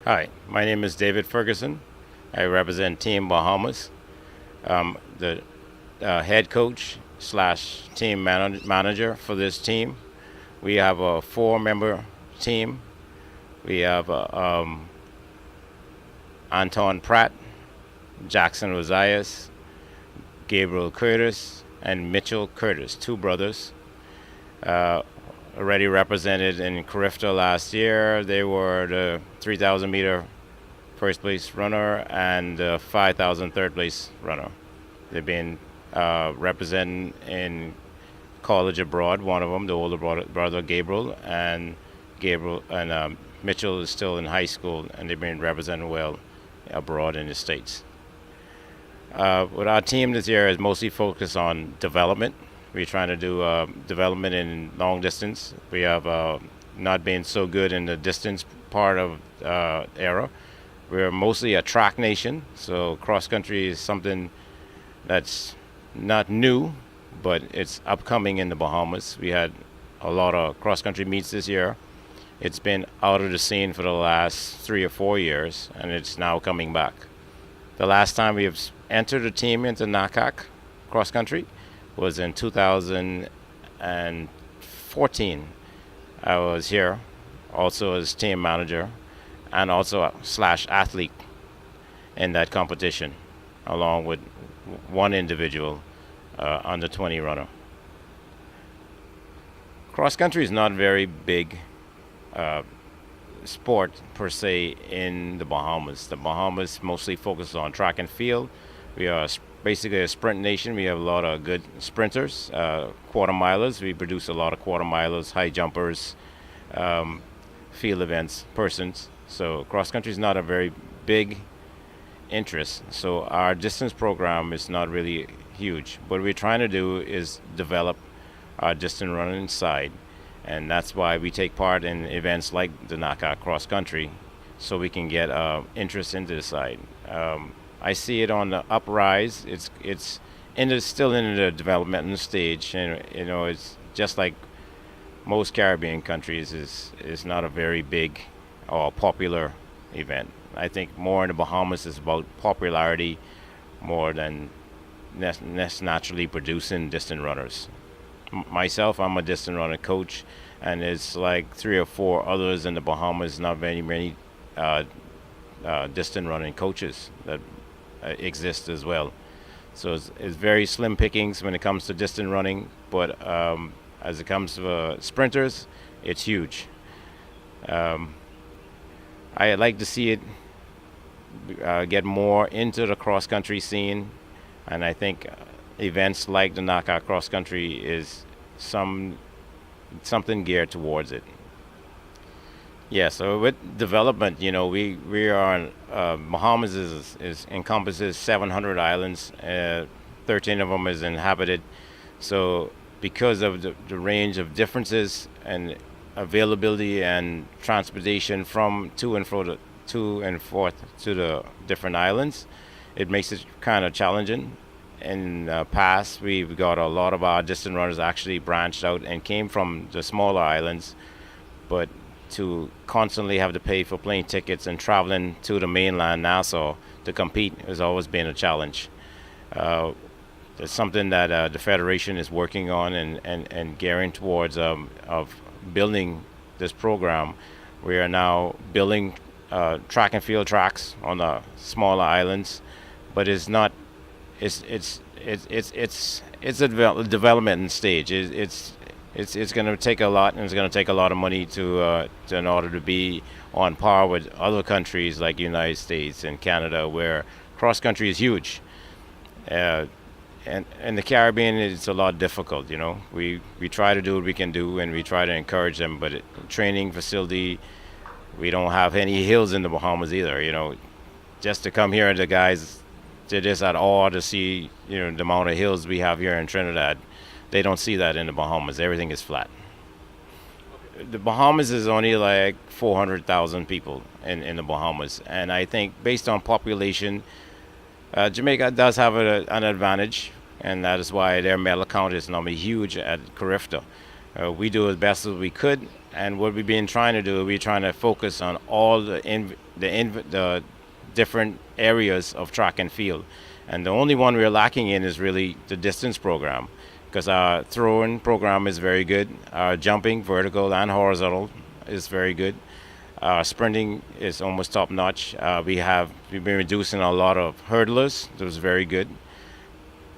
Hi, my name is David Ferguson. I represent Team Bahamas. The head coach slash team manager for this team. We have a four-member team. We have Anton Pratt, Jackson Rosias, Gabriel Curtis, and Mitchell Curtis, two brothers. Already represented in Carifta last year. They were the 3,000 meter first place runner and the 5,000 third place runner. They've been representing in college abroad. One of them, the older brother Gabriel, and Mitchell is still in high school, and they've been representing well abroad in the States. With our team this year is mostly focused on development. We're trying to do development in long distance. We have not been so good in the distance part of era. We're mostly a track nation, so cross country is something that's not new, but it's upcoming in the Bahamas. We had a lot of cross country meets this year. It's been out of the scene for the last 3 or 4 years, and it's now coming back. The last time we have entered a team into NACAC cross country was in 2014. I was here also as team manager and also slash athlete in that competition, along with one individual under 20 runner. Cross country is not a very big sport per se in the Bahamas. The Bahamas mostly focuses on track and field. We are basically a sprint nation. We have a lot of good sprinters, quarter milers. We produce a lot of quarter milers, high jumpers, field events, persons. So cross country is not a very big interest. So our distance program is not really huge. What we're trying to do is develop our distance running side. And that's why we take part in events like the NACAC cross country, so we can get interest into the side. I see it on the uprise. It's still in the developmental stage, and it's just like most Caribbean countries. Is not a very big or popular event. I think more in the Bahamas is about popularity more than naturally producing distant runners. Myself, I'm a distant runner coach, and it's like 3 or 4 others in the Bahamas. Not very many distant running coaches that exist as well. So it's very slim pickings when it comes to distant running, but as it comes to sprinters, it's huge. I like to see it get more into the cross-country scene, and I think events like the NACAC cross country is something geared towards it. Yeah, so with development, we are Bahamas is encompasses 700 islands. 13 of them is inhabited. So because of the range of differences and availability and transportation from to and forth to the different islands, it makes it kind of challenging. In the past, we've got a lot of our distant runners actually branched out and came from the smaller islands, but to constantly have to pay for plane tickets and traveling to the mainland Nassau to compete has always been a challenge. It's something that the Federation is working on and gearing towards of building this program. We are now building track and field tracks on the smaller islands, but it's not. It's a development stage. It's going to take a lot, and it's going to take a lot of money to in order to be on par with other countries like the United States and Canada, where cross country is huge. And in the Caribbean, it's a lot difficult. We try to do what we can do, and we try to encourage them. But training facility, we don't have any hills in the Bahamas either. Just to come here, the guys. They're just at awe to see, the amount of hills we have here in Trinidad. They don't see that in the Bahamas. Everything is flat. The Bahamas is only like 400,000 people in the Bahamas, and I think based on population, Jamaica does have an advantage, and that is why their medal count is normally huge at Carifta. We do as best as we could, And what we've been trying to do, we're trying to focus on all the different areas of track and field. And the only one we're lacking in is really the distance program, because our throwing program is very good. Our jumping, vertical and horizontal, is very good. Our sprinting is almost top notch. We've been reducing a lot of hurdlers. That was very good.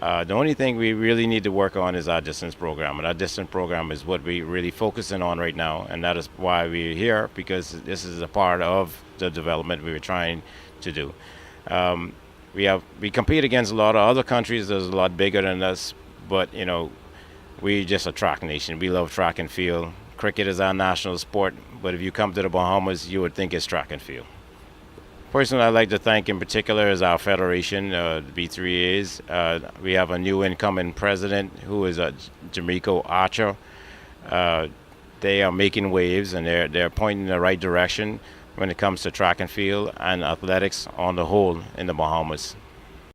The only thing we really need to work on is our distance program, and our distance program is what we're really focusing on right now, and that is why we're here, because this is a part of the development we were trying to do. We compete against a lot of other countries that's a lot bigger than us, but we're just a track nation. We love track and field. Cricket is our national sport, but if you come to the Bahamas, you would think it's track and field. Person I'd like to thank in particular is our federation, the B3As. We have a new incoming president who is Jamaico Archer. They are making waves, and they're pointing in the right direction when it comes to track and field and athletics on the whole in the Bahamas.